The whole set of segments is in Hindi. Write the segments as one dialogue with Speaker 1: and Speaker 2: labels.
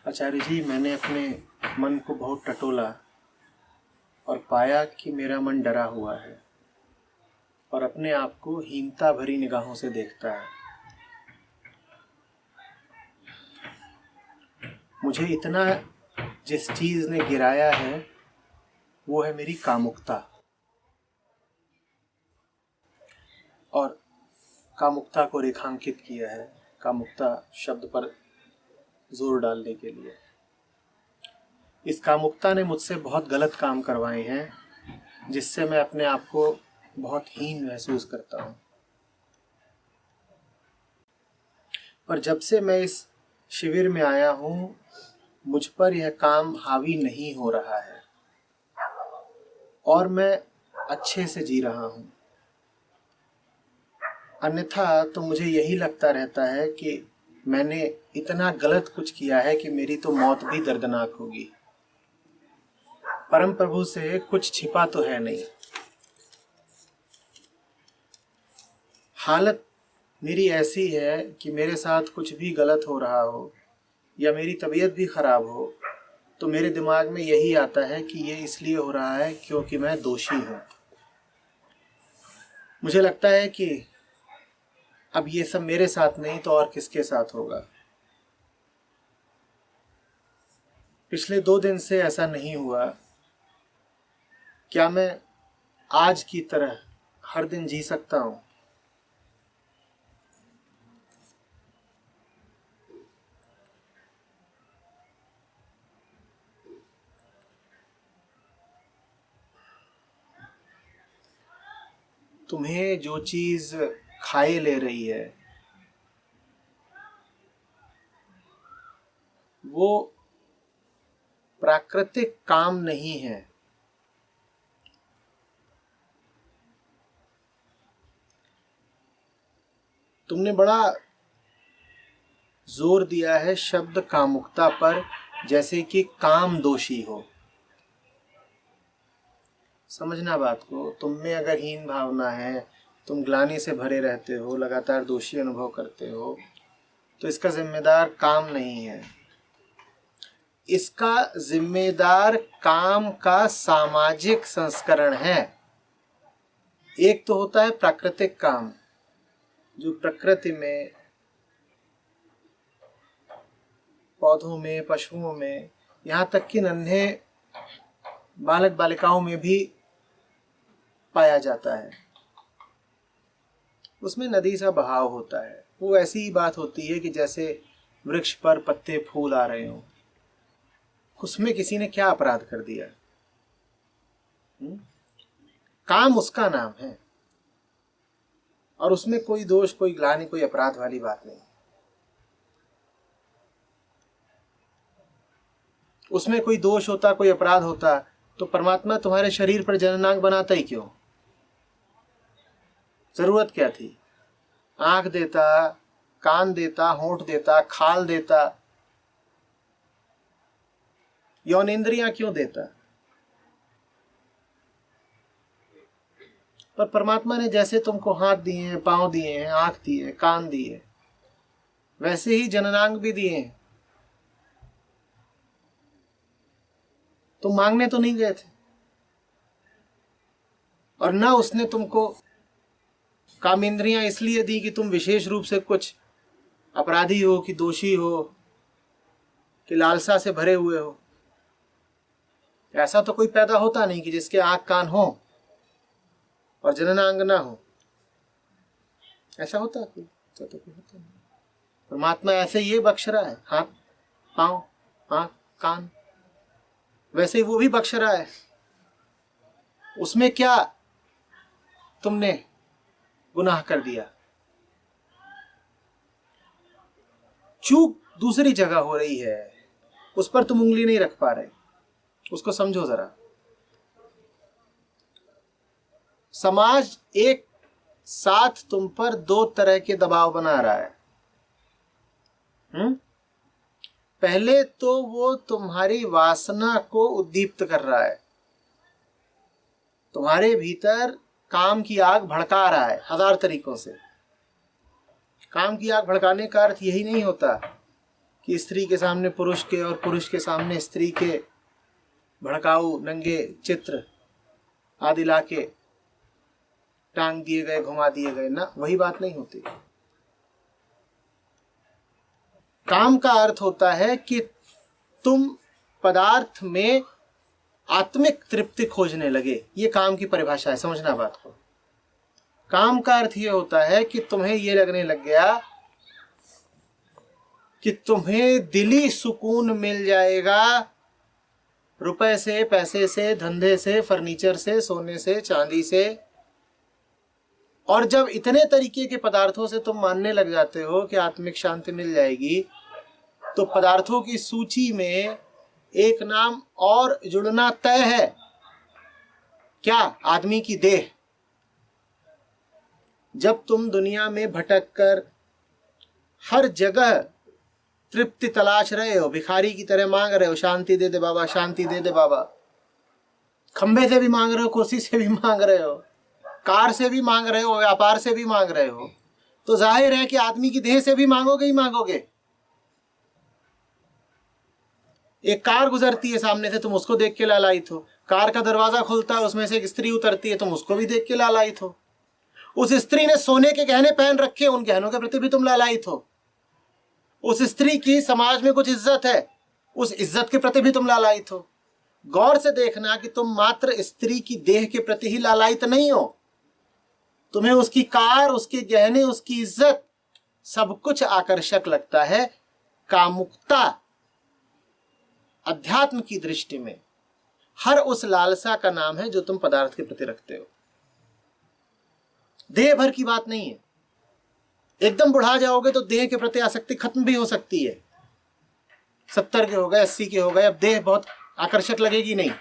Speaker 1: आचार्य जी, मैंने अपने मन को बहुत टटोला और पाया कि मेरा मन डरा हुआ है और अपने आप को हीनता भरी निगाहों से देखता है। मुझे इतना जिस चीज़ ने गिराया है वो है मेरी कामुकता, और कामुकता को रेखांकित किया है कामुकता शब्द पर जोर डालने के लिए। इस कामुकता ने मुझसे बहुत गलत काम करवाए हैं जिससे मैं अपने आप को बहुत हीन महसूस करता हूँ। पर जब से मैं इस शिविर में आया हूँ मुझ पर यह काम हावी नहीं हो रहा है और मैं अच्छे से जी रहा हूँ। अन्यथा तो मुझे यही लगता रहता है कि मैंने इतना गलत कुछ किया है कि मेरी तो मौत भी दर्दनाक होगी। परम प्रभु से कुछ छिपा तो है नहीं। हालत मेरी ऐसी है कि मेरे साथ कुछ भी गलत हो रहा हो या मेरी तबीयत भी खराब हो तो मेरे दिमाग में यही आता है कि ये इसलिए हो रहा है क्योंकि मैं दोषी हूँ। मुझे लगता है कि अब ये सब मेरे साथ नहीं तो और किसके साथ होगा। पिछले 2 दिन से ऐसा नहीं हुआ। क्या मैं आज की तरह हर दिन जी सकता हूँ? तुम्हें जो चीज खाए ले रही है वो प्राकृतिक काम नहीं है। तुमने बड़ा जोर दिया है शब्द कामुकता पर, जैसे कि काम दोषी हो। समझना बात को, तुम में अगर हीन भावना है, तुम ग्लानि से भरे रहते हो, लगातार दोषी अनुभव करते हो, तो इसका जिम्मेदार काम नहीं है। इसका जिम्मेदार काम का सामाजिक संस्करण है। एक तो होता है प्राकृतिक काम, जो प्रकृति में, पौधों में, पशुओं में, यहाँ तक कि नन्हे बालक बालिकाओं में भी पाया जाता है। उसमें नदी सा बहाव होता है। वो ऐसी ही बात होती है कि जैसे वृक्ष पर पत्ते फूल आ रहे हों। उसमें किसी ने क्या अपराध कर दिया? काम उसका नाम है और उसमें कोई दोष, कोई ग्लानि, कोई अपराध वाली बात नहीं। उसमें कोई दोष होता, कोई अपराध होता तो परमात्मा तुम्हारे शरीर पर जननांग बनाता ही क्यों? जरूरत क्या थी? आंख देता, कान देता, होंठ देता, खाल देता, यौनेन्द्रियां क्यों देता? पर परमात्मा ने जैसे तुमको हाथ दिए हैं, पांव दिए हैं, आंख दिए, कान दिए, वैसे ही जननांग भी दिए हैं। तुम मांगने तो नहीं गए थे, और ना उसने तुमको कामेंद्रियां इसलिए दी कि तुम विशेष रूप से कुछ अपराधी हो, कि दोषी हो, कि लालसा से भरे हुए हो। ऐसा तो कोई पैदा होता नहीं कि जिसके आंख कान हो और जननांग ना हो। ऐसा होता है कोई? तो कोई होता नहीं। परमात्मा ऐसे ये बख्श रहा है, हाथ, पांव, आंख, कान, वैसे ही वो भी बख्श रहा है। उसमें क्या तुमने गुनाह कर दिया? चूक दूसरी जगह हो रही है, उस पर तुम उंगली नहीं रख पा रहे। उसको समझो जरा। समाज एक साथ तुम पर 2 तरह के दबाव बना रहा है। पहले तो वो तुम्हारी वासना को उद्दीप्त कर रहा है, तुम्हारे भीतर काम की आग भड़का रहा है 1000 तरीकों से। काम की आग भड़काने का अर्थ यही नहीं होता कि स्त्री के सामने पुरुष के और पुरुष के सामने स्त्री के भड़काऊ नंगे चित्र आदि लाके टांग दिए गए, घुमा दिए गए ना, वही बात नहीं होती। काम का अर्थ होता है कि तुम पदार्थ में आत्मिक तृप्ति खोजने लगे। ये काम की परिभाषा है, समझना बात को। काम का अर्थ ये होता है कि तुम्हें ये लगने लग गया कि तुम्हें दिली सुकून मिल जाएगा रुपए से, पैसे से, धंधे से, फर्नीचर से, सोने से, चांदी से। और जब इतने तरीके के पदार्थों से तुम मानने लग जाते हो कि आत्मिक शांति मिल जाएगी, तो पदार्थों की सूची में एक नाम और जुड़ना तय है। क्या? आदमी की देह। जब तुम दुनिया में भटक कर हर जगह तृप्ति तलाश रहे हो, भिखारी की तरह मांग रहे हो, शांति दे दे बाबा, शांति दे दे बाबा, खंबे से भी मांग रहे हो, कुर्सी से भी मांग रहे हो, कार से भी मांग रहे हो, व्यापार से भी मांग रहे हो, तो जाहिर है कि आदमी की देह से भी मांगोगे ही मांगोगे। एक कार गुजरती है सामने से, तुम उसको देख के लालायित हो। कार का दरवाजा खुलता है, उसमें से एक स्त्री उतरती है, तुम उसको भी देख के लालायित हो। उस स्त्री ने सोने के गहने पहन रखे, उन गहनों के प्रति भी तुम लालायित हो। उस स्त्री की समाज में कुछ इज्जत है, उस इज्जत के प्रति भी तुम लालायित हो। गौर से देखना कि तुम मात्र स्त्री की देह के प्रति ही लालायित नहीं हो, तुम्हें उसकी कार, उसके गहने, उसकी इज्जत, सब कुछ आकर्षक लगता है। कामुकता अध्यात्म की दृष्टि में हर उस लालसा का नाम है जो तुम पदार्थ के प्रति रखते हो। देह भर की बात नहीं है। एकदम बुढ़ा जाओगे तो देह के प्रति आसक्ति खत्म भी हो सकती है। 70 के हो गए, 80 के हो गए, अब देह बहुत आकर्षक लगेगी नहीं,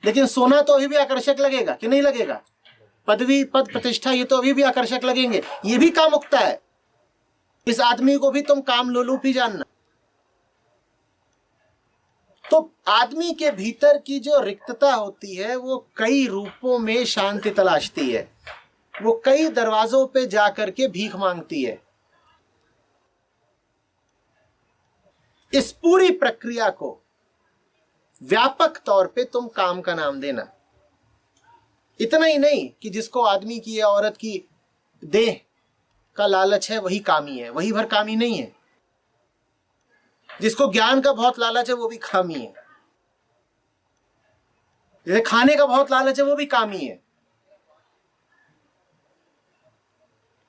Speaker 1: लेकिन सोना तो अभी भी आकर्षक लगेगा कि नहीं लगेगा? पदवी, पद, प्रतिष्ठा, ये तो अभी भी आकर्षक लगेंगे। ये भी कामुकता है। इस आदमी को भी तुम काम लोलुप ही जानना। तो आदमी के भीतर की जो रिक्तता होती है वो कई रूपों में शांति तलाशती है, वो कई दरवाजों पे जाकर के भीख मांगती है। इस पूरी प्रक्रिया को व्यापक तौर पे तुम काम का नाम देना। इतना ही नहीं कि जिसको आदमी की या औरत की देह का लालच है वही कामी है, वही भर कामी नहीं है। जिसको ज्ञान का बहुत लालच है वो भी कामी है। जैसे खाने का बहुत लालच है वो भी कामी है।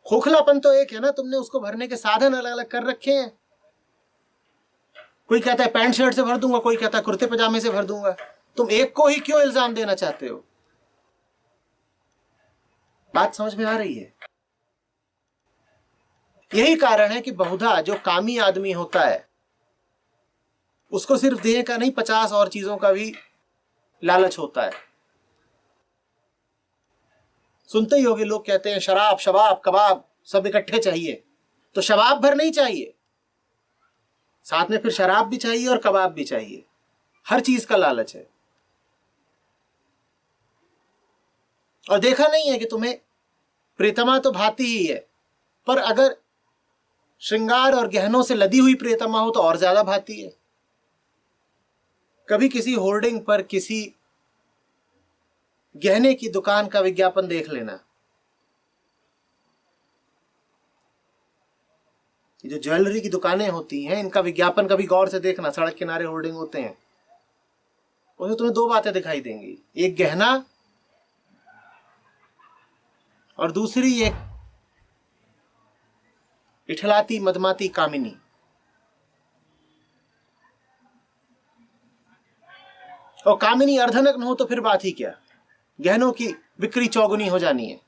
Speaker 1: खोखलापन तो एक है ना, तुमने उसको भरने के साधन अलग अलग कर रखे हैं। कोई कहता है पैंट शर्ट से भर दूंगा, कोई कहता है कुर्ते पजामे से भर दूंगा। तुम एक को ही क्यों इल्जाम देना चाहते हो? बात समझ में आ रही है? यही कारण है कि बहुधा जो कामी आदमी होता है उसको सिर्फ देह का नहीं 50 और चीजों का भी लालच होता है। सुनते ही होगे लोग कहते हैं शराब, शबाब, कबाब सब इकट्ठे चाहिए। तो शबाब भर नहीं चाहिए, साथ में फिर शराब भी चाहिए और कबाब भी चाहिए। हर चीज का लालच है। और देखा नहीं है कि तुम्हें प्रियतमा तो भाती ही है, पर अगर श्रृंगार और गहनों से लदी हुई प्रियतमा हो तो और ज्यादा भाती है। कभी किसी होर्डिंग पर किसी गहने की दुकान का विज्ञापन देख लेना। ये जो ज्वेलरी की दुकानें होती हैं इनका विज्ञापन कभी गौर से देखना, सड़क किनारे होर्डिंग होते हैं, उसमें तुम्हें 2 बातें दिखाई देंगी, एक गहना और दूसरी एक इठलाती मदमाती कामिनी। और कामिनी अर्धनग्न हो तो फिर बात ही क्या, गहनों की बिक्री चौगुनी हो जानी है।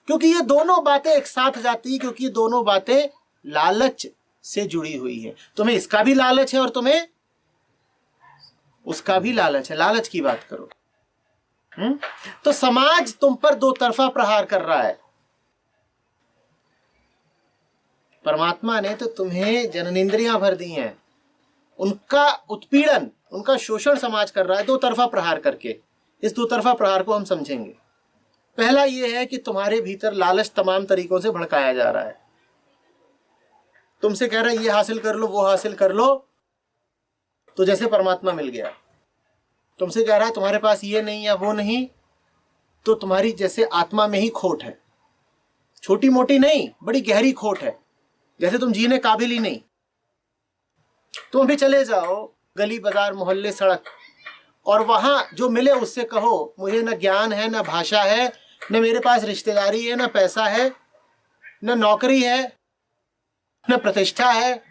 Speaker 1: क्योंकि ये दोनों बातें एक साथ जाती है, क्योंकि ये दोनों बातें लालच से जुड़ी हुई है। तुम्हें इसका भी लालच है और तुम्हें उसका भी लालच है। लालच की बात करो। तो समाज तुम पर 2 तरफा प्रहार कर रहा है। परमात्मा ने तो तुम्हें जननेंद्रियां भर दी हैं, उनका उत्पीड़न, उनका शोषण समाज कर रहा है 2 तरफा प्रहार करके। इस 2 तरफा प्रहार को हम समझेंगे। पहला यह है कि तुम्हारे भीतर लालच तमाम तरीकों से भड़काया जा रहा है। तुमसे कह रहा है ये हासिल कर लो, वो हासिल कर लो, तो जैसे परमात्मा मिल गया। तुमसे कह रहा है तुम्हारे पास ये नहीं या वो नहीं, तो तुम्हारी जैसे आत्मा में ही खोट है, छोटी मोटी नहीं, बड़ी गहरी खोट है, जैसे तुम जीने काबिल ही नहीं। तुम अभी चले जाओ गली बाजार मोहल्ले सड़क, और वहां जो मिले उससे कहो मुझे न ज्ञान है, न भाषा है, न मेरे पास रिश्तेदारी है, न पैसा है, न नौकरी है, न प्रतिष्ठा है,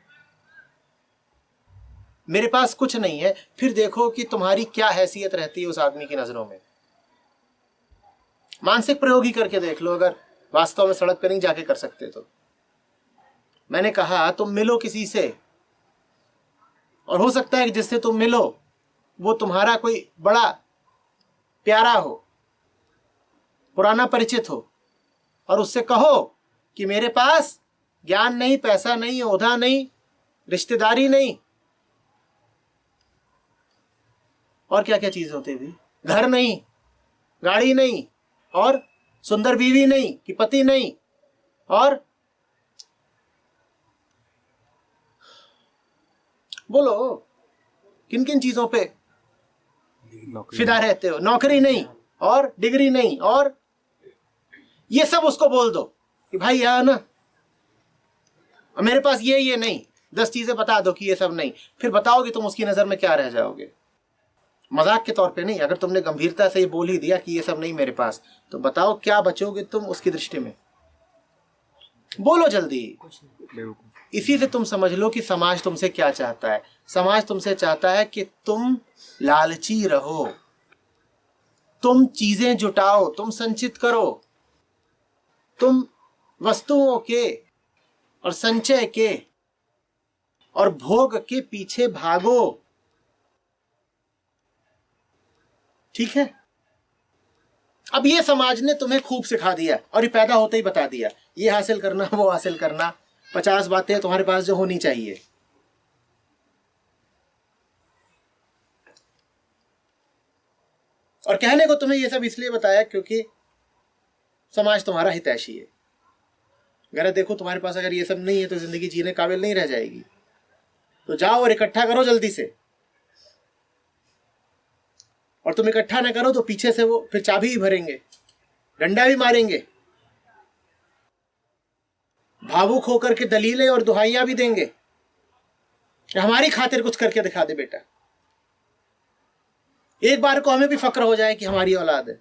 Speaker 1: मेरे पास कुछ नहीं है। फिर देखो कि तुम्हारी क्या हैसियत रहती है उस आदमी की नजरों में। मानसिक प्रयोग ही करके देख लो, अगर वास्तव में सड़क पर नहीं जाके कर सकते तो। मैंने कहा तुम मिलो किसी से, और हो सकता है कि जिससे तुम मिलो वो तुम्हारा कोई बड़ा प्यारा हो, पुराना परिचित हो, और उससे कहो कि मेरे पास ज्ञान नहीं, पैसा नहीं, ओहदा नहीं, रिश्तेदारी नहीं, और क्या क्या चीज होती थी, घर नहीं, गाड़ी नहीं, और सुंदर बीवी नहीं कि पति नहीं, और बोलो किन किन चीजों पे फिदा रहते हो। नौकरी नहीं और डिग्री नहीं, और ये सब उसको बोल दो कि भाई यहाँ ना मेरे पास ये नहीं, 10 चीजें बता दो कि ये सब नहीं। फिर बताओ कि तुम उसकी नजर में क्या रह जाओगे। मजाक के तौर पे नहीं, अगर तुमने गंभीरता से ये बोल ही दिया कि ये सब नहीं मेरे पास, तो बताओ क्या बचोगे तुम उसकी दृष्टि में। बोलो जल्दी। इसी से तुम समझ लो कि समाज तुमसे क्या चाहता है। समाज तुमसे चाहता है कि तुम लालची रहो, तुम चीजें जुटाओ, तुम संचित करो, तुम वस्तुओं के और संचय के और भोग के पीछे भागो। ठीक है, अब ये समाज ने तुम्हें खूब सिखा दिया और ये पैदा होते ही बता दिया, ये हासिल करना, वो हासिल करना, 50 बातें तुम्हारे पास जो होनी चाहिए। और कहने को तुम्हें ये सब इसलिए बताया क्योंकि समाज तुम्हारा हितैषी है। अगर देखो तुम्हारे पास अगर ये सब नहीं है तो जिंदगी जीने काबिल नहीं रह जाएगी। तो जाओ और इकट्ठा करो जल्दी से, और तुम इकट्ठा ना करो तो पीछे से वो फिर चाबी भी भरेंगे, डंडा भी मारेंगे, भावुक होकर के दलीलें और दुहाइयां भी देंगे कि हमारी खातिर कुछ करके दिखा दे बेटा, एक बार को हमें भी फक्र हो जाए कि हमारी औलाद है।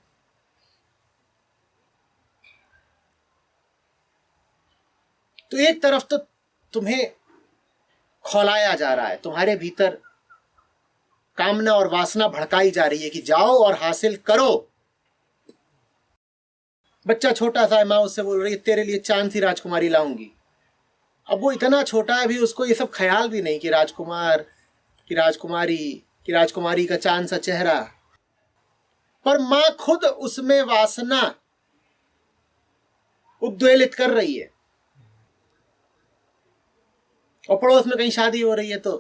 Speaker 1: तो एक तरफ तो तुम्हें खौलाया जा रहा है, तुम्हारे भीतर कामना और वासना भड़काई जा रही है कि जाओ और हासिल करो। बच्चा छोटा सा है, माँ उससे बोल रही है तेरे लिए चांद सी राजकुमारी लाऊंगी। अब वो इतना छोटा है, भी उसको ये सब ख्याल भी नहीं कि राजकुमार, कि राजकुमारी, कि राजकुमारी का चांद सा चेहरा। पर माँ खुद उसमें वासना उद्वेलित कर रही है। और पड़ोस में कहीं शादी हो रही है तो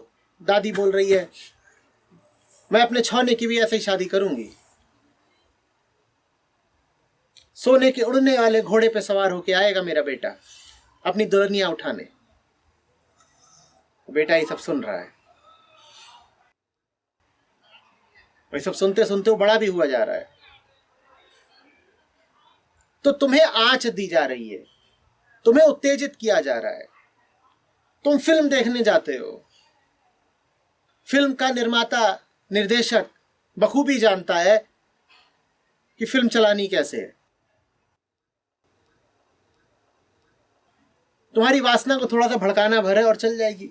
Speaker 1: दादी बोल रही है मैं अपने छौने की भी ऐसे ही शादी करूंगी, सोने के उड़ने वाले घोड़े पे सवार होके आएगा मेरा बेटा अपनी दुल्हनियां उठाने। बेटा ये सब सुन रहा है, ये सब सुनते सुनते वो बड़ा भी हुआ जा रहा है। तो तुम्हें आंच दी जा रही है, तुम्हें उत्तेजित किया जा रहा है। तुम फिल्म देखने जाते हो, फिल्म का निर्माता निर्देशक बखूबी जानता है कि फिल्म चलानी कैसे है। तुम्हारी वासना को थोड़ा सा भड़काना भरे और चल जाएगी।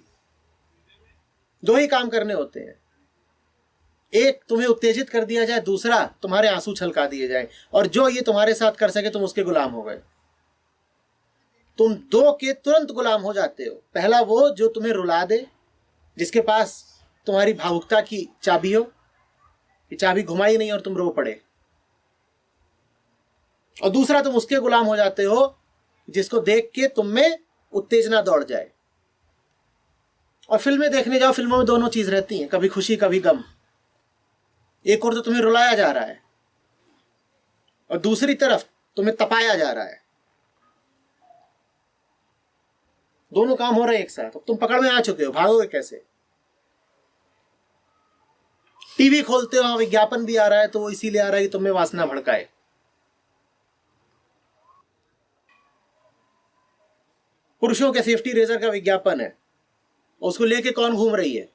Speaker 1: 2 ही काम करने होते हैं, एक तुम्हें उत्तेजित कर दिया जाए, दूसरा तुम्हारे आंसू छलका दिए जाए। और जो ये तुम्हारे साथ कर सके तुम उसके गुलाम हो गए। तुम 2 के तुरंत गुलाम हो जाते हो। पहला वो जो तुम्हें रुला दे, जिसके पास तुम्हारी भावुकता की चाबी हो, कि चाबी घुमाई नहीं और तुम रो पड़े। और दूसरा तुम उसके गुलाम हो जाते हो जिसको देख के तुम में उत्तेजना दौड़ जाए। और फिल्में देखने जाओ, फिल्मों में दोनों चीज रहती हैं, कभी खुशी कभी गम। एक और तो तुम्हें रुलाया जा रहा है और दूसरी तरफ तुम्हें तपाया जा रहा है। दोनों काम हो रहे हैं एक साथ। अब तुम पकड़ में आ चुके हो, भागोगे कैसे? टीवी खोलते हो, विज्ञापन भी आ रहा है, तो वो इसीलिए आ रहा है कि तुम्हें वासना भड़काए। पुरुषों के सेफ्टी रेजर का विज्ञापन है, उसको लेके कौन घूम रही है?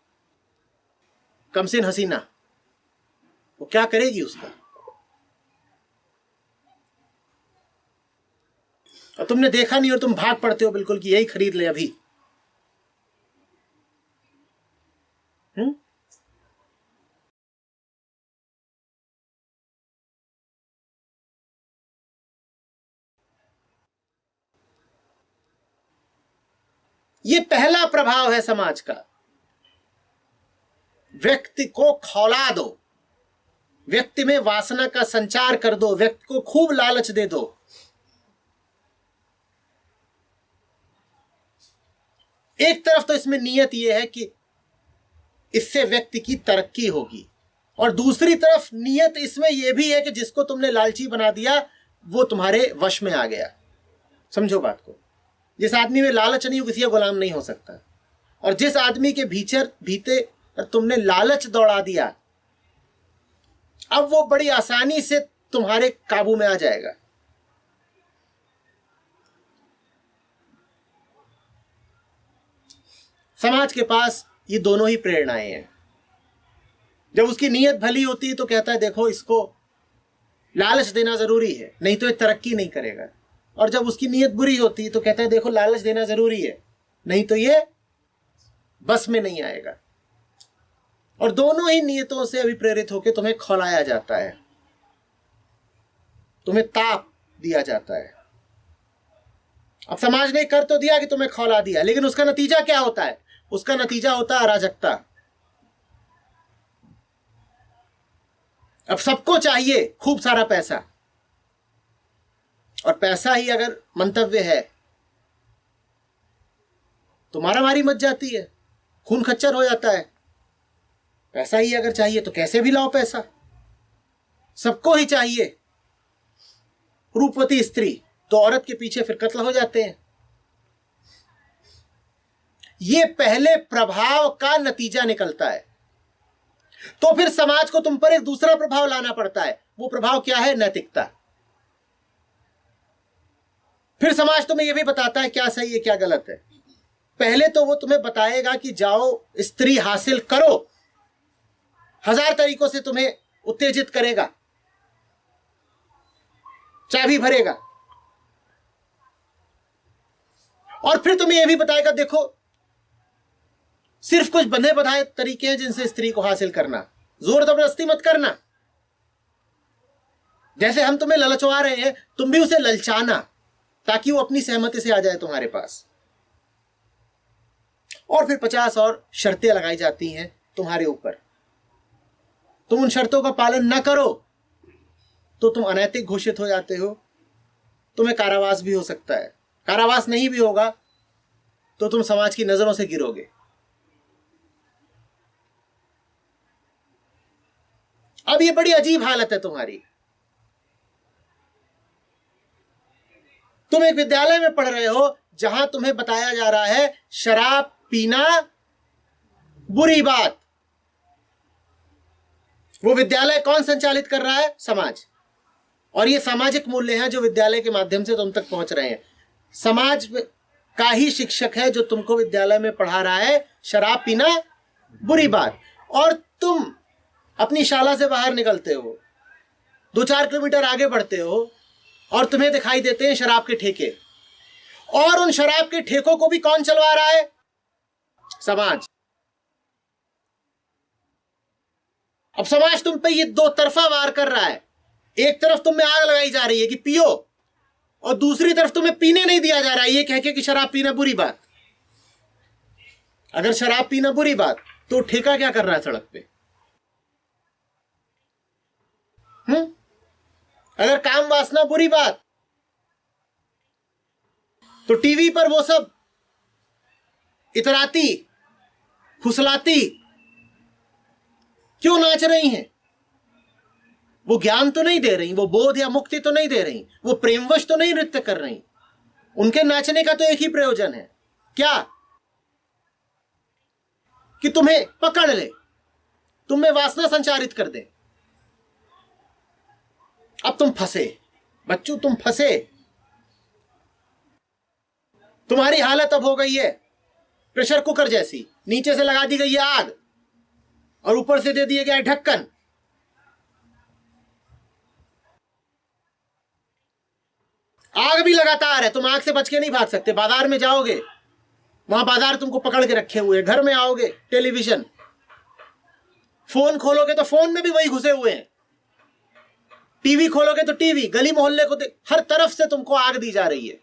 Speaker 1: कमसिन हसीना। वो क्या करेगी उसका? और तुमने देखा नहीं और तुम भाग पड़ते हो बिल्कुल कि यही खरीद ले अभी। ये पहला प्रभाव है समाज का। व्यक्ति को खौला दो, व्यक्ति में वासना का संचार कर दो, व्यक्ति को खूब लालच दे दो। एक तरफ तो इसमें नियत यह है कि इससे व्यक्ति की तरक्की होगी, और दूसरी तरफ नियत इसमें यह भी है कि जिसको तुमने लालची बना दिया वो तुम्हारे वश में आ गया। समझो बात को। जिस आदमी में लालच नहीं, वो किसी का गुलाम नहीं हो सकता। और जिस आदमी के भीतर तुमने लालच दौड़ा दिया, अब वो बड़ी आसानी से तुम्हारे काबू में आ जाएगा। समाज के पास ये दोनों ही प्रेरणाएं हैं। जब उसकी नीयत भली होती है तो कहता है देखो इसको लालच देना जरूरी है, नहीं तो ये तरक्की नहीं करेगा। और जब उसकी नीयत बुरी होती है तो कहता है देखो लालच देना जरूरी है, नहीं तो ये बस में नहीं आएगा। और दोनों ही नीयतों से अभिप्रेरित होकर तुम्हें खौलाया जाता है, तुम्हें ताप दिया जाता है। अब समाज ने कर तो दिया कि तुम्हें खौला दिया, लेकिन उसका नतीजा क्या होता है? उसका नतीजा होता है अराजकता। अब सबको चाहिए खूब सारा पैसा, और पैसा ही अगर मंतव्य है तो मारामारी मच जाती है, खून खच्चर हो जाता है। पैसा ही अगर चाहिए तो कैसे भी लाओ पैसा, सबको ही चाहिए। रूपवती स्त्री तो औरत के पीछे फिर कत्ल हो जाते हैं। ये पहले प्रभाव का नतीजा निकलता है। तो फिर समाज को तुम पर एक दूसरा प्रभाव लाना पड़ता है। वो प्रभाव क्या है? नैतिकता। फिर समाज तुम्हें यह भी बताता है क्या सही है क्या गलत है। पहले तो वो तुम्हें बताएगा कि जाओ स्त्री हासिल करो, 1000 तरीकों से तुम्हें उत्तेजित करेगा, चाबी भरेगा। और फिर तुम्हें यह भी बताएगा देखो सिर्फ कुछ बंधे बधाए तरीके हैं जिनसे स्त्री को हासिल करना, जोर जबरदस्ती मत करना। जैसे हम तुम्हें ललचवा रहे हैं, तुम भी उसे ललचाना ताकि वो अपनी सहमति से आ जाए तुम्हारे पास। और फिर 50 और शर्तें लगाई जाती हैं तुम्हारे ऊपर। तुम उन शर्तों का पालन न करो तो तुम अनैतिक घोषित हो जाते हो, तुम्हें कारावास भी हो सकता है। कारावास नहीं भी होगा तो तुम समाज की नजरों से गिरोगे। अब ये बड़ी अजीब हालत है तुम्हारी। तुम एक विद्यालय में पढ़ रहे हो जहां तुम्हें बताया जा रहा है शराब पीना बुरी बात। वो विद्यालय कौन संचालित कर रहा है? समाज। और ये सामाजिक मूल्य हैं जो विद्यालय के माध्यम से तुम तक पहुंच रहे हैं। समाज का ही शिक्षक है जो तुमको विद्यालय में पढ़ा रहा है शराब पीना बुरी बात। और तुम अपनी शाला से बाहर निकलते हो, 2-4 किलोमीटर आगे बढ़ते हो और तुम्हें दिखाई देते हैं शराब के ठेके। और उन शराब के ठेकों को भी कौन चलवा रहा है? समाज। अब समाज तुम पे ये दो तरफा वार कर रहा है। एक तरफ तुम में आग लगाई जा रही है कि पियो, और दूसरी तरफ तुम्हें पीने नहीं दिया जा रहा है ये कह के कि शराब पीना बुरी बात। अगर शराब पीना बुरी बात तो ठेका क्या कर रहा है सड़क पे? अगर काम वासना बुरी बात तो टीवी पर वो सब इतराती फुसलाती क्यों नाच रही हैं? वो ज्ञान तो नहीं दे रही, वो बोध या मुक्ति तो नहीं दे रही, वो प्रेमवश तो नहीं नृत्य कर रही। उनके नाचने का तो एक ही प्रयोजन है क्या? कि तुम्हें पकड़ ले, तुम में वासना संचारित कर दे। अब तुम फंसे बच्चों, तुम फंसे। तुम्हारी हालत अब हो गई है प्रेशर कुकर जैसी। नीचे से लगा दी गई है आग और ऊपर से दे दिया गया है ढक्कन। आग भी लगातार है, तुम आग से बच के नहीं भाग सकते। बाजार में जाओगे, वहां बाजार तुमको पकड़ के रखे हुए। घर में आओगे, टेलीविजन, फोन खोलोगे तो फोन में भी वही घुसे हुए हैं। टीवी खोलोगे तो टीवी, गली मोहल्ले को हर तरफ से तुमको आग दी जा रही है।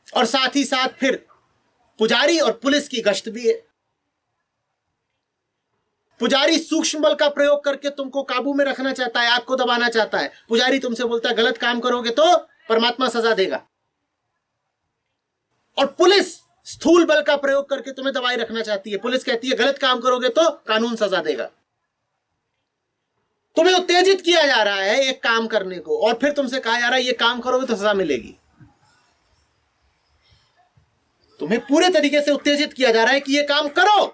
Speaker 1: और साथ ही साथ फिर पुजारी और पुलिस की गश्त भी है। पुजारी सूक्ष्म बल का प्रयोग करके तुमको काबू में रखना चाहता है, आग को दबाना चाहता है। पुजारी तुमसे बोलता है गलत काम करोगे तो परमात्मा सजा देगा। और पुलिस स्थूल बल का प्रयोग करके तुम्हें दबाए रखना चाहती है। पुलिस कहती है गलत काम करोगे तो कानून सजा देगा। तुम्हें उत्तेजित किया जा रहा है एक काम करने को, और फिर तुमसे कहा जा रहा है ये काम करोगे तो सजा मिलेगी। तुम्हें पूरे तरीके से उत्तेजित किया जा रहा है कि ये काम करो।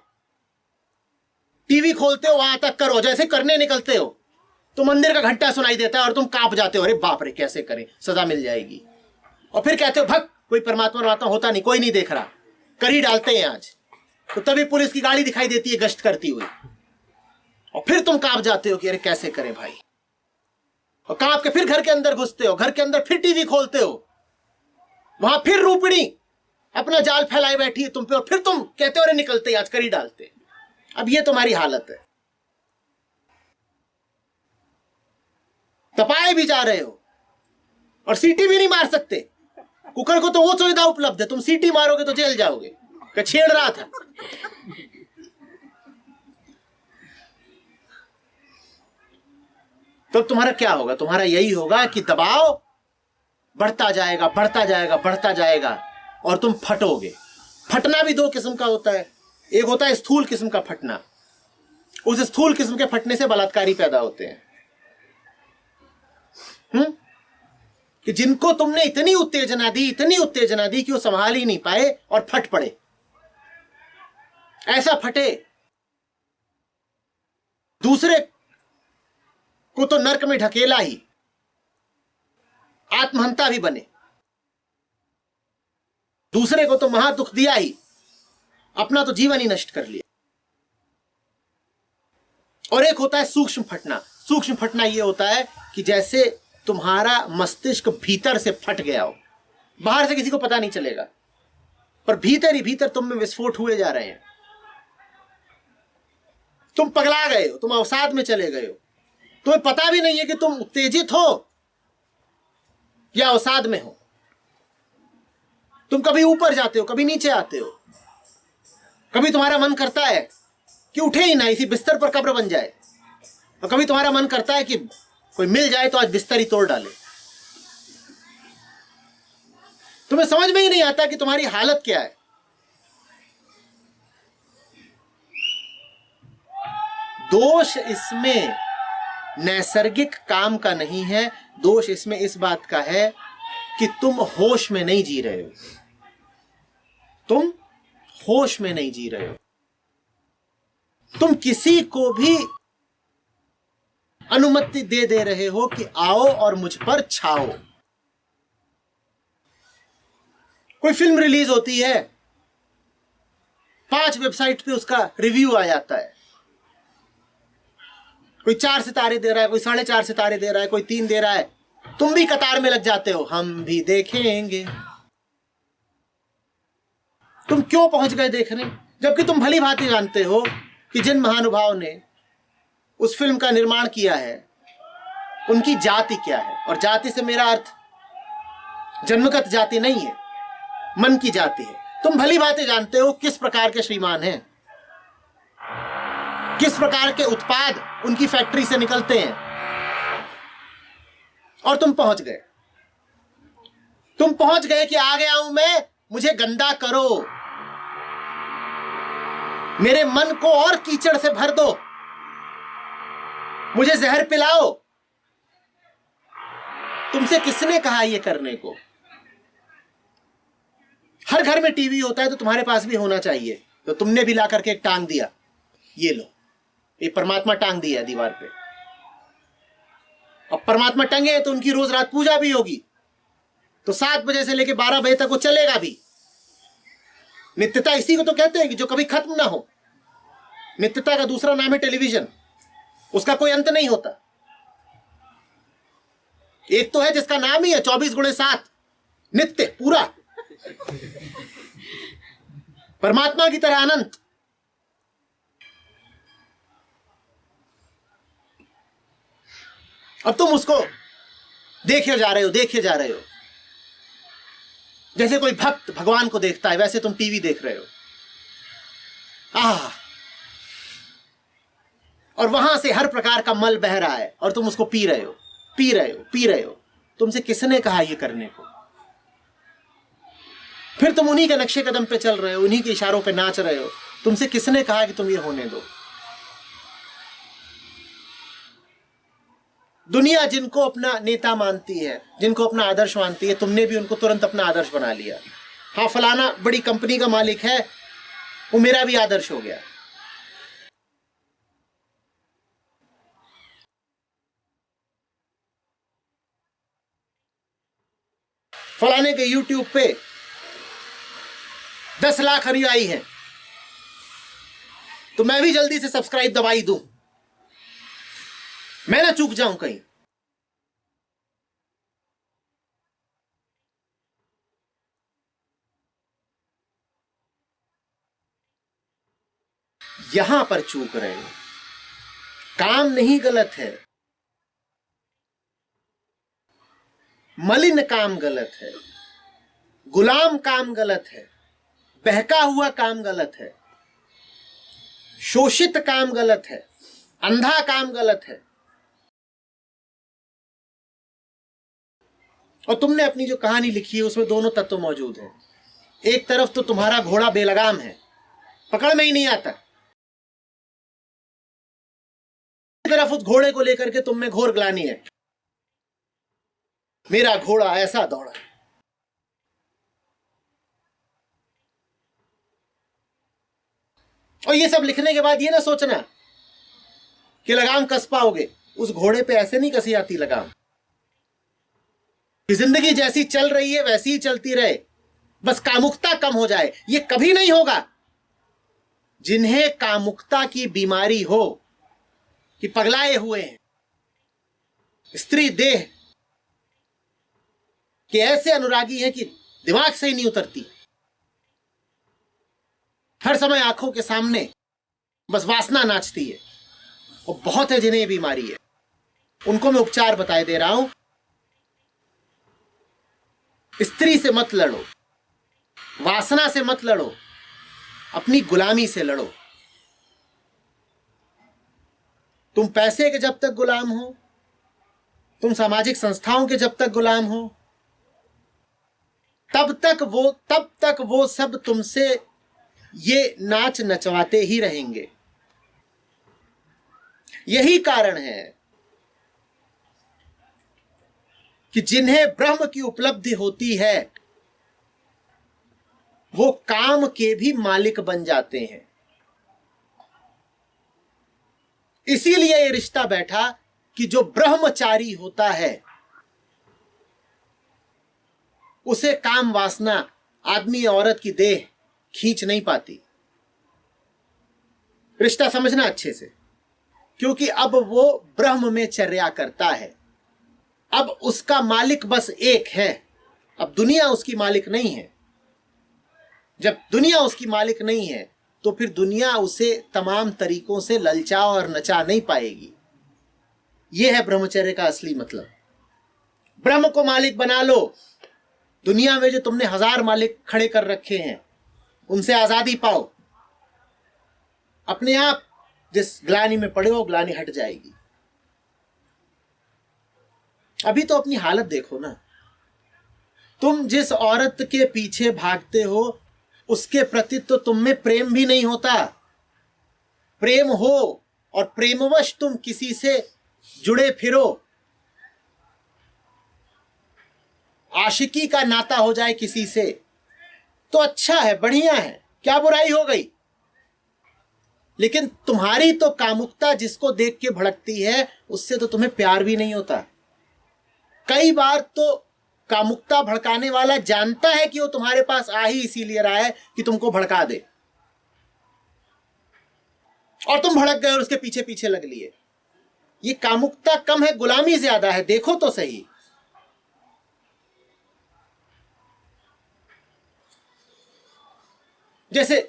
Speaker 1: टीवी खोलते हो वहां तक करो, जैसे करने निकलते हो तो मंदिर का घंटा सुनाई देता है और तुम कांप जाते हो, अरे बाप रे कैसे करें, सजा मिल जाएगी। और फिर कहते हो भग, कोई परमात्मा होता नहीं, कोई नहीं देख रहा, कर ही डालते हैं आज। तो तभी पुलिस की गाड़ी दिखाई देती है गश्त करती हुई, और फिर तुम कांप जाते हो कि अरे कैसे करें भाई। और कांप के फिर घर के अंदर घुसते हो, घर के अंदर फिर टीवी खोलते हो, वहां फिर रूपणी अपना जाल फैलाए बैठी है तुम पे, और फिर तुम कहते हो अरे निकलते आज, कर ही डालते। अब ये तुम्हारी हालत है। तपाए भी जा रहे हो और सीटी भी नहीं मार सकते। कुकर को तो वो सुविधा उपलब्ध है, तुम सीटी मारोगे तो जेल जाओगे, क्या छेड़ रहा था। तो तुम्हारा क्या होगा? तुम्हारा यही होगा कि दबाव बढ़ता जाएगा, बढ़ता जाएगा, बढ़ता जाएगा, और तुम फटोगे। फटना भी दो किस्म का होता है। एक होता है स्थूल किस्म का फटना। उस स्थूल किस्म के फटने से बलात्कारी पैदा होते हैं, कि जिनको तुमने इतनी उत्तेजना दी, इतनी उत्तेजना दी कि वो संभाल ही नहीं पाए और फट पड़े। ऐसा फटे दूसरे को तो नरक में ढकेला ही, आत्महंता भी बने। दूसरे को तो महा दुख दिया ही, अपना तो जीवन ही नष्ट कर लिया। और एक होता है सूक्ष्म फटना। सूक्ष्म फटना यह होता है कि जैसे तुम्हारा मस्तिष्क भीतर से फट गया हो, बाहर से किसी को पता नहीं चलेगा, पर भीतर ही भीतर तुम में विस्फोट हुए जा रहे हैं। तुम पगला गए हो, तुम अवसाद में चले गए हो, तुम्हें पता भी नहीं है कि तुम उत्तेजित हो या अवसाद में हो। तुम कभी ऊपर जाते हो, कभी नीचे आते हो। कभी तुम्हारा मन करता है कि उठे ही ना, इसी बिस्तर पर कब्र बन जाए, और कभी तुम्हारा मन करता है कि कोई मिल जाए तो आज बिस्तर ही तोड़ डाले। तुम्हें समझ में ही नहीं आता कि तुम्हारी हालत क्या है। दोष इसमें नैसर्गिक काम का नहीं है, दोष इसमें इस बात का है कि तुम होश में नहीं जी रहे हो। तुम होश में नहीं जी रहे हो। तुम किसी को भी अनुमति दे रहे हो कि आओ और मुझ पर छाओ। कोई फिल्म रिलीज होती है, 5 वेबसाइट पे उसका रिव्यू आ जाता है। कोई 4 सितारे दे रहा है, कोई 4.5 सितारे दे रहा है, कोई 3 दे रहा है। तुम भी कतार में लग जाते हो, हम भी देखेंगे। तुम क्यों पहुंच गए देखने, जबकि तुम भली भांति जानते हो कि जिन महानुभाव ने उस फिल्म का निर्माण किया है उनकी जाति क्या है। और जाति से मेरा अर्थ जन्मगत जाति नहीं है, मन की जाति है। तुम भली भांति जानते हो किस प्रकार के श्रीमान हैं, किस प्रकार के उत्पाद उनकी फैक्ट्री से निकलते हैं, और तुम पहुंच गए। तुम पहुंच गए कि आ गया हूं मैं, मुझे गंदा करो, मेरे मन को और कीचड़ से भर दो, मुझे जहर पिलाओ। तुमसे किसने कहा ये करने को? हर घर में टीवी होता है तो तुम्हारे पास भी होना चाहिए, तो तुमने भी ला करके एक टांग दिया, ये लो, ये परमात्मा टांग दिया है दीवार पे। अब परमात्मा टंगे तो उनकी रोज रात पूजा भी होगी, तो 7 बजे से लेकर 12 बजे तक वो चलेगा भी। नित्यता इसी को तो कहते हैं कि जो कभी खत्म ना हो। नित्यता का दूसरा नाम है टेलीविजन, उसका कोई अंत नहीं होता। एक तो है जिसका नाम ही है 24x7 नित्य पूरा, परमात्मा की तरह अनंत। अब तुम उसको देखे जा रहे हो, देखे जा रहे हो। जैसे कोई भक्त भगवान को देखता है वैसे तुम टीवी देख रहे हो। और वहां से हर प्रकार का मल बह रहा है और तुम उसको पी रहे हो, पी रहे हो, पी रहे हो। तुमसे किसने कहा ये करने को? फिर तुम उन्हीं के नक्शे कदम पे चल रहे हो, उन्हीं के इशारों पे नाच रहे हो। तुमसे किसने कहा कि तुम ये होने दो? दुनिया जिनको अपना नेता मानती है, जिनको अपना आदर्श मानती है, तुमने भी उनको तुरंत अपना आदर्श बना लिया। हाँ, फलाना बड़ी कंपनी का मालिक है, वो मेरा भी आदर्श हो गया। फलाने के YouTube पे 10 लाख अनुयायी हैं, तो मैं भी जल्दी से सब्सक्राइब दबाई दूं, मैं ना चूक जाऊं कहीं। यहां पर चूक रहे हो। काम नहीं गलत है, मलिन काम गलत है, गुलाम काम गलत है, बहका हुआ काम गलत है, शोषित काम गलत है, अंधा काम गलत है। और तुमने अपनी जो कहानी लिखी है उसमें दोनों तत्व मौजूद हैं। एक तरफ तो तुम्हारा घोड़ा बेलगाम है, पकड़ में ही नहीं आता। एक तरफ उस घोड़े को लेकर के तुम में घोर ग्लानि है, मेरा घोड़ा ऐसा दौड़ा। और ये सब लिखने के बाद ये ना सोचना कि लगाम कस पाओगे। उस घोड़े पे ऐसे नहीं कसी आती लगाम कि जिंदगी जैसी चल रही है वैसी ही चलती रहे, बस कामुकता कम हो जाए। ये कभी नहीं होगा। जिन्हें कामुकता की बीमारी हो कि पगलाए हुए हैं, स्त्री देह कि ऐसे अनुरागी हैं कि दिमाग से ही नहीं उतरती, हर समय आंखों के सामने बस वासना नाचती है, और बहुत है जिन्हें बीमारी है। उनको मैं उपचार बताए दे रहा हूं। स्त्री से मत लड़ो, वासना से मत लड़ो, अपनी गुलामी से लड़ो। तुम पैसे के जब तक गुलाम हो, तुम सामाजिक संस्थाओं के जब तक गुलाम हो, तब तक वो सब तुमसे ये नाच नचवाते ही रहेंगे। यही कारण है कि जिन्हें ब्रह्म की उपलब्धि होती है वो काम के भी मालिक बन जाते हैं। इसीलिए ये रिश्ता बैठा कि जो ब्रह्मचारी होता है उसे काम वासना आदमी औरत की देह खींच नहीं पाती। रिश्ता समझना अच्छे से, क्योंकि अब वो ब्रह्म में चर्या करता है। अब उसका मालिक बस एक है, अब दुनिया उसकी मालिक नहीं है। जब दुनिया उसकी मालिक नहीं है तो फिर दुनिया उसे तमाम तरीकों से ललचा और नचा नहीं पाएगी। यह है ब्रह्मचर्य का असली मतलब। ब्रह्म को मालिक बना लो। दुनिया में जो तुमने 1000 मालिक खड़े कर रखे हैं उनसे आजादी पाओ। अपने आप जिस ग्लानि में पड़े हो ग्लानि हट जाएगी। अभी तो अपनी हालत देखो ना। तुम जिस औरत के पीछे भागते हो उसके प्रति तो तुम में प्रेम भी नहीं होता। प्रेम हो और प्रेमवश तुम किसी से जुड़े फिरो, आशिकी का नाता हो जाए किसी से, तो अच्छा है, बढ़िया है, क्या बुराई हो गई। लेकिन तुम्हारी तो कामुकता जिसको देख के भड़कती है, उससे तो तुम्हें प्यार भी नहीं होता। कई बार तो कामुकता भड़काने वाला जानता है कि वो तुम्हारे पास आ ही इसीलिए रहा है कि तुमको भड़का दे, और तुम भड़क गए और उसके पीछे पीछे लग लिए। ये कामुकता कम है, गुलामी ज्यादा है। देखो तो सही। जैसे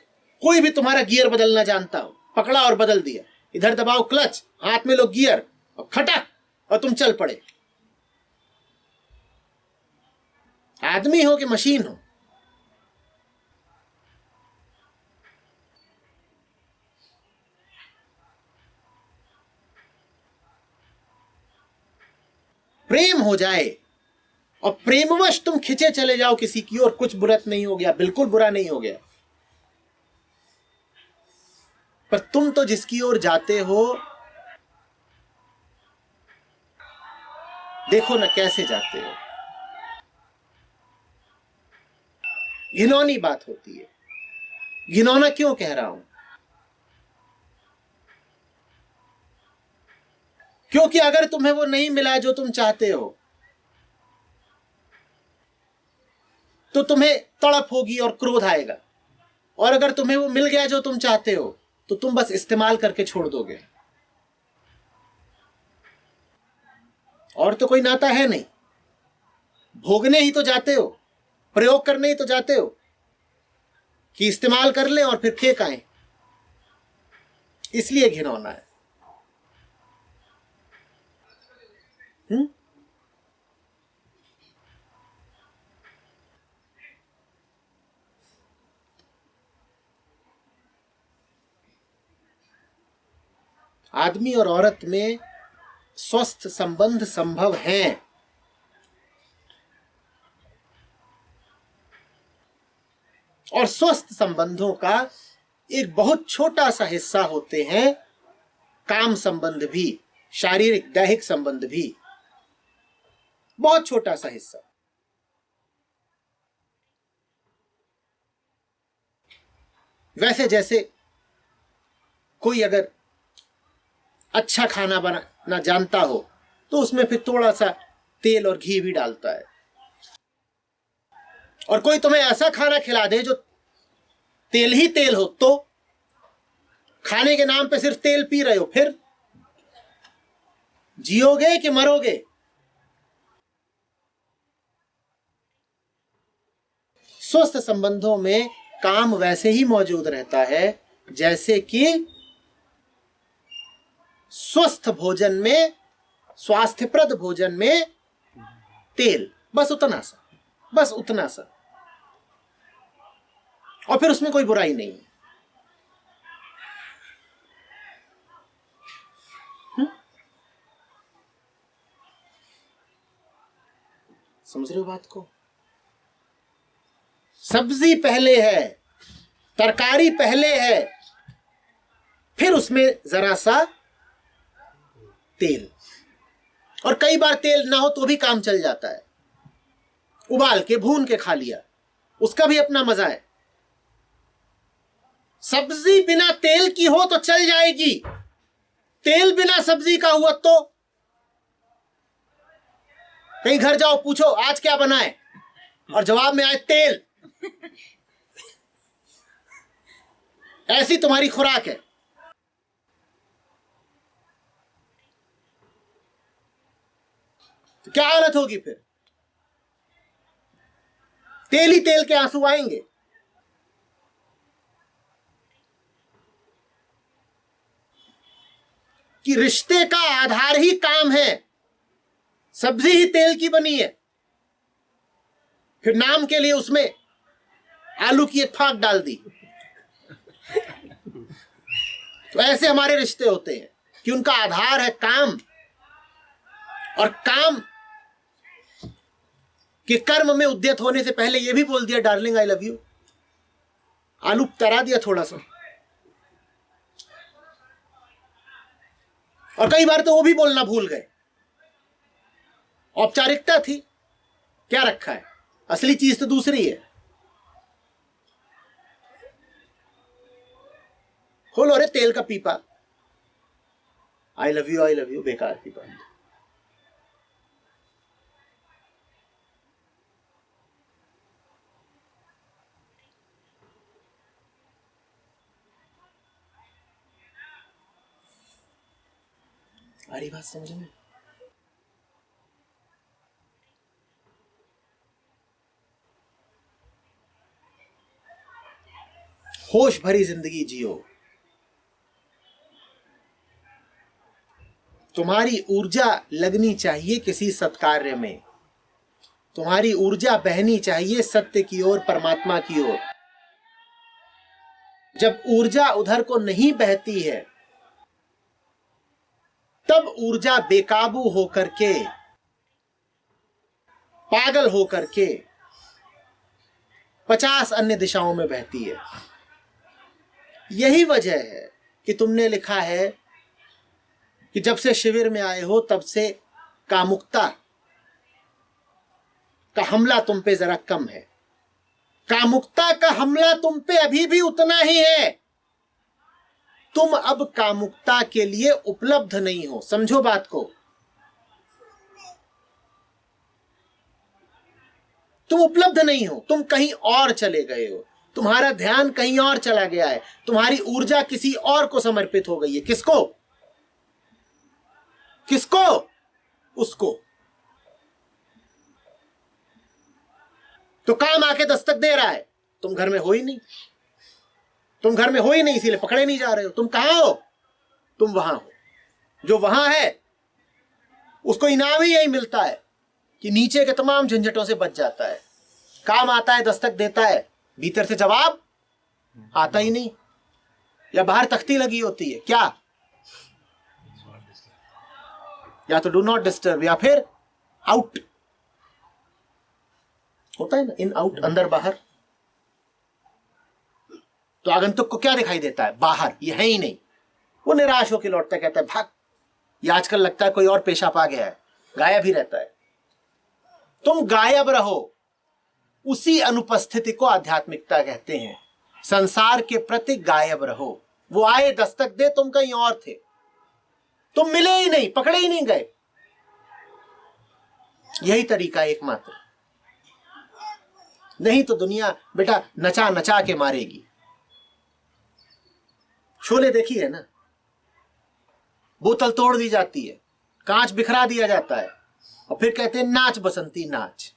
Speaker 1: कोई भी तुम्हारा गियर बदलना जानता हो, पकड़ा और बदल दिया, इधर दबाओ क्लच, हाथ में लो गियर और खटक, और तुम चल पड़े। आदमी हो कि मशीन हो, प्रेम हो जाए और प्रेमवश तुम खिंचे चले जाओ किसी की ओर, कुछ बुरा नहीं हो गया, बिल्कुल बुरा नहीं हो गया। पर तुम तो जिसकी ओर जाते हो, देखो ना कैसे जाते हो। घिनौनी बात होती है। घिनौना क्यों कह रहा हूं? क्योंकि अगर तुम्हें वो नहीं मिला जो तुम चाहते हो, तो तुम्हें तड़प होगी और क्रोध आएगा। और अगर तुम्हें वो मिल गया जो तुम चाहते हो, तो तुम बस इस्तेमाल करके छोड़ दोगे। और तो कोई नाता है नहीं। भोगने ही तो जाते हो, प्रयोग करने ही तो जाते हो कि इस्तेमाल कर लें और फिर फेंक आए। इसलिए घिनौना है। आदमी और औरत में स्वस्थ संबंध संभव हैं, और स्वस्थ संबंधों का एक बहुत छोटा सा हिस्सा होते हैं काम संबंध भी, शारीरिक दैहिक संबंध भी, बहुत छोटा सा हिस्सा। वैसे जैसे कोई अगर अच्छा खाना बनाना जानता हो, तो उसमें फिर थोड़ा सा तेल और घी भी डालता है। और कोई तुम्हें ऐसा खाना खिला दे जो तेल ही तेल हो, तो खाने के नाम पे सिर्फ तेल पी रहे हो, फिर जियोगे कि मरोगे? स्वस्थ संबंधों में काम वैसे ही मौजूद रहता है जैसे कि स्वस्थ भोजन में, स्वास्थ्यप्रद भोजन में तेल, बस उतना सा, बस उतना सा। और फिर उसमें कोई बुराई नहीं है। समझ रहे हो बात को? सब्जी पहले है, तरकारी पहले है, फिर उसमें जरा सा तेल। और कई बार तेल ना हो तो भी काम चल जाता है। उबाल के भून के खा लिया, उसका भी अपना मजा है। सब्जी बिना तेल की हो तो चल जाएगी, तेल बिना सब्जी का हुआ तो कहीं घर जाओ, पूछो आज क्या बना है, और जवाब में आए तेल। ऐसी तुम्हारी खुराक है। तो क्या हालत होगी फिर? तेल ही तेल के आंसू आएंगे। कि रिश्ते का आधार ही काम है, सब्जी ही तेल की बनी है, फिर नाम के लिए उसमें आलू की एक फाक डाल दी। तो ऐसे हमारे रिश्ते होते हैं कि उनका आधार है काम, और काम के कर्म में उद्यत होने से पहले यह भी बोल दिया डार्लिंग आई लव यू, आलू तरा दिया थोड़ा सा। और कई बार तो वो भी बोलना भूल गए, औपचारिकता थी, क्या रखा है, असली चीज तो दूसरी है। खोलो रे तेल का पीपा। आई लव यू बेकार की बात। आ रही बात समझ में? होश भरी जिंदगी जियो। तुम्हारी ऊर्जा लगनी चाहिए किसी सत्कार्य में, तुम्हारी ऊर्जा बहनी चाहिए सत्य की ओर, परमात्मा की ओर। जब ऊर्जा उधर को नहीं बहती है तब ऊर्जा बेकाबू होकर के, पागल होकर के 50 अन्य दिशाओं में बहती है। यही वजह है कि तुमने लिखा है कि जब से शिविर में आए हो तब से कामुकता का हमला तुम पे जरा कम है। कामुकता का हमला तुम पे अभी भी उतना ही है। तुम अब कामुकता के लिए उपलब्ध नहीं हो, समझो बात को। तुम उपलब्ध नहीं हो, तुम कहीं और चले गए हो, तुम्हारा ध्यान कहीं और चला गया है, तुम्हारी ऊर्जा किसी और को समर्पित हो गई है। किसको? किसको? उसको। तो काम आके दस्तक दे रहा है, तुम घर में हो ही नहीं, तुम घर में हो ही नहीं, इसीलिए पकड़े नहीं जा रहे हो। तुम कहां हो? तुम वहां हो। जो वहां है उसको इनाम ही यही मिलता है कि नीचे के तमाम झंझटों से बच जाता है। काम आता है, दस्तक देता है, भीतर से जवाब आता ही नहीं, या बाहर तख्ती लगी होती है क्या, या तो डू नॉट डिस्टर्ब या फिर आउट होता है ना, इन आउट, अंदर बाहर। तो आगंतुक को क्या दिखाई देता है? बाहर, ये है ही नहीं। वो निराश होकर लौटता, कहता है भाग। ये आजकल लगता है कोई और पेशा पा गया है, गायब ही रहता है। तुम गायब रहो, उसी अनुपस्थिति को आध्यात्मिकता कहते हैं। संसार के प्रति गायब रहो। वो आए, दस्तक दे, तुम कहीं और थे, तुम मिले ही नहीं, पकड़े ही नहीं गए। यही तरीका एकमात्र, नहीं तो दुनिया बेटा नचा नचा के मारेगी। शोले देखी है ना, बोतल तोड़ दी जाती है, कांच बिखरा दिया जाता है, और फिर कहते हैं नाच बसंती नाच।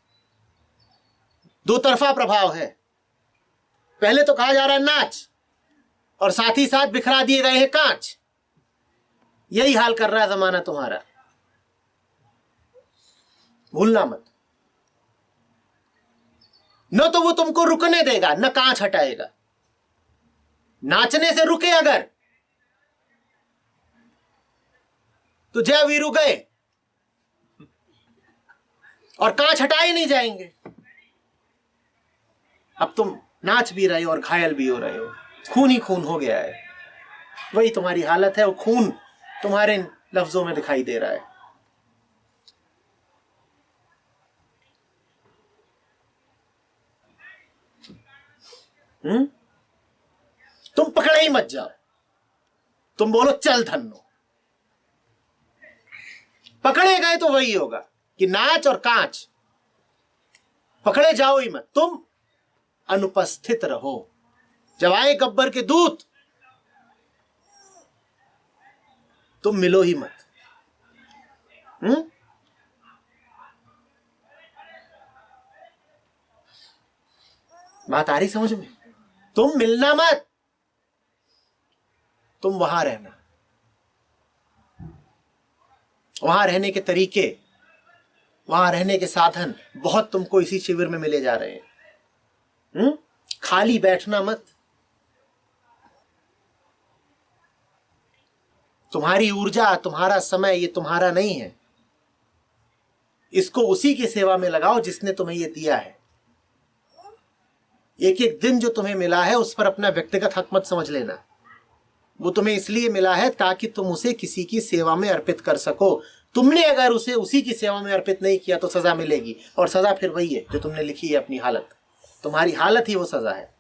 Speaker 1: दो तरफा प्रभाव है। पहले तो कहा जा रहा है नाच, और साथ ही साथ बिखरा दिए गए हैं कांच। यही हाल कर रहा है जमाना तुम्हारा, भूलना मत। न तो वो तुमको रुकने देगा, न कांच हटाएगा। नाचने से रुके अगर तो जय वीरू गए, और कांच हटाए नहीं जाएंगे। अब तुम नाच भी रहे हो और घायल भी हो रहे हो, खून ही खून हो गया है। वही तुम्हारी हालत है, वो खून तुम्हारे लफ्जों में दिखाई दे रहा है। तुम पकड़े ही मत जाओ, तुम बोलो चल धन्नो। पकड़े गए तो वही होगा कि नाच और कांच, पकड़े जाओ ही मत, तुम अनुपस्थित रहो। जब आए गब्बर के दूत, तुम मिलो ही मत। बात आ रही समझ में? तुम मिलना मत, तुम वहां रहना। वहां रहने के तरीके, वहां रहने के साधन बहुत तुमको इसी शिविर में मिले जा रहे हैं। खाली बैठना मत। तुम्हारी ऊर्जा, तुम्हारा समय, ये तुम्हारा नहीं है। इसको उसी की सेवा में लगाओ जिसने तुम्हें ये दिया है। एक एक दिन जो तुम्हें मिला है उस पर अपना व्यक्तिगत हक मत समझ लेना। वो तुम्हें इसलिए मिला है ताकि तुम उसे किसी की सेवा में अर्पित कर सको। तुमने अगर उसे उसी की सेवा में अर्पित नहीं किया तो सजा मिलेगी, और सजा फिर वही है जो तुमने लिखी है अपनी हालत। तुम्हारी हालत ही वो सजा है।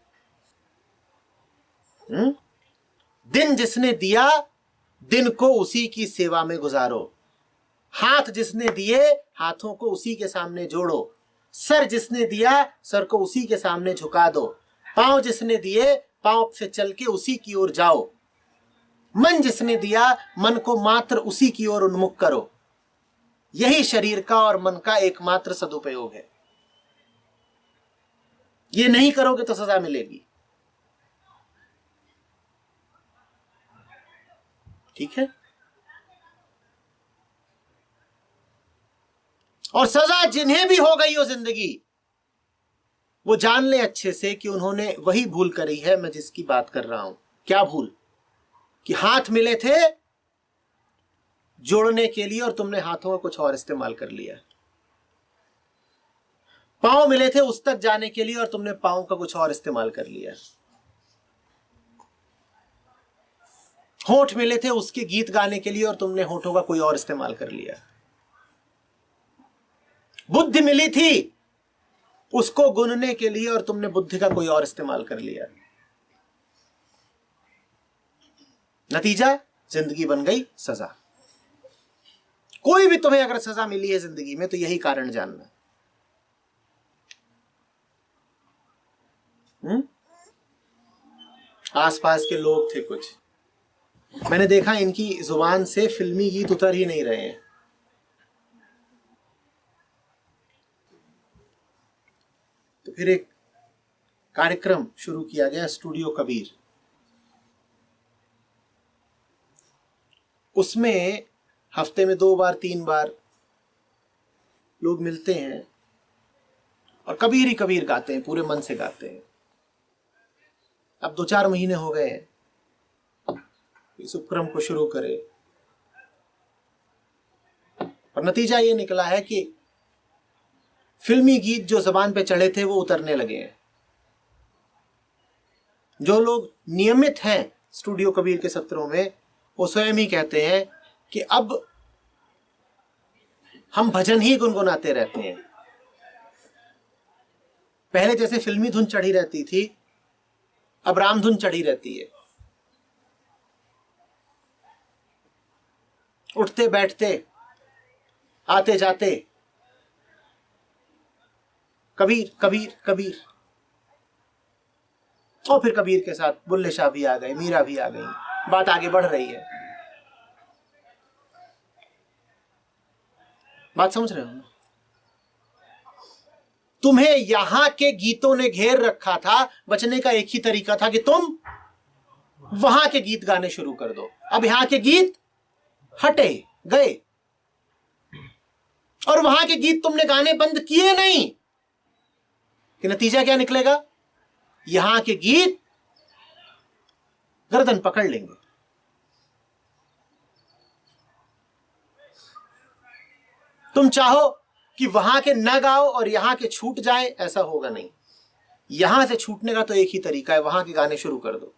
Speaker 1: दिन जिसने दिया दिन को उसी की सेवा में गुजारो। हाथ जिसने दिए हाथों को उसी के सामने जोड़ो। सर जिसने दिया सर को उसी के सामने झुका दो। पांव जिसने दिए पांव से चल के उसी की ओर जाओ। मन जिसने दिया मन को मात्र उसी की ओर उन्मुख करो। यही शरीर का और मन का एकमात्र सदुपयोग है। ये नहीं करोगे तो सजा मिलेगी। ठीक है। और सजा जिन्हें भी हो गई हो जिंदगी, वो जान ले अच्छे से कि उन्होंने वही भूल करी है मैं जिसकी बात कर रहा हूं। क्या भूल? कि हाथ मिले थे जोड़ने के लिए और तुमने हाथों का कुछ और इस्तेमाल कर लिया। पांव मिले थे उस तक जाने के लिए और तुमने पांव का कुछ और इस्तेमाल कर लिया। होठ मिले थे उसके गीत गाने के लिए और तुमने होठों का कोई और इस्तेमाल कर लिया। बुद्धि मिली थी उसको गुनने के लिए और तुमने बुद्धि का कोई और इस्तेमाल कर लिया। नतीजा जिंदगी बन गई सजा। कोई भी तुम्हें अगर सजा मिली है जिंदगी में तो यही कारण जानना। आसपास के लोग थे कुछ, मैंने देखा इनकी जुबान से फिल्मी गीत उतर ही नहीं रहे हैं। तो फिर एक कार्यक्रम शुरू किया गया, स्टूडियो कबीर। उसमें हफ्ते में 2 बार 3 बार लोग मिलते हैं और कबीर ही कबीर गाते हैं, पूरे मन से गाते हैं। अब 2-4 महीने हो गए हैं इस उपक्रम को शुरू करे और नतीजा ये निकला है कि फिल्मी गीत जो जबान पे चढ़े थे वो उतरने लगे हैं। जो लोग नियमित हैं स्टूडियो कबीर के सत्रों में वो स्वयं ही कहते हैं कि अब हम भजन ही गुनगुनाते रहते हैं। पहले जैसे फिल्मी धुन चढ़ी रहती थी अब राम धुन चढ़ी रहती है। उठते बैठते आते जाते कबीर कबीर कबीर। और फिर कबीर के साथ बुल्ले शाह भी आ गए, मीरा भी आ गई, बात आगे बढ़ रही है। बात समझ रहे हो ना? तुम्हें यहां के गीतों ने घेर रखा था, बचने का एक ही तरीका था कि तुम वहां के गीत गाने शुरू कर दो। अब यहां के गीत हटे गए और वहां के गीत तुमने गाने बंद किए नहीं, कि नतीजा क्या निकलेगा? यहां के गीत गर्दन पकड़ लेंगे। तुम चाहो कि वहां के न गाओ और यहां के छूट जाए, ऐसा होगा नहीं। यहां से छूटने का तो एक ही तरीका है, वहां के गाने शुरू कर दो।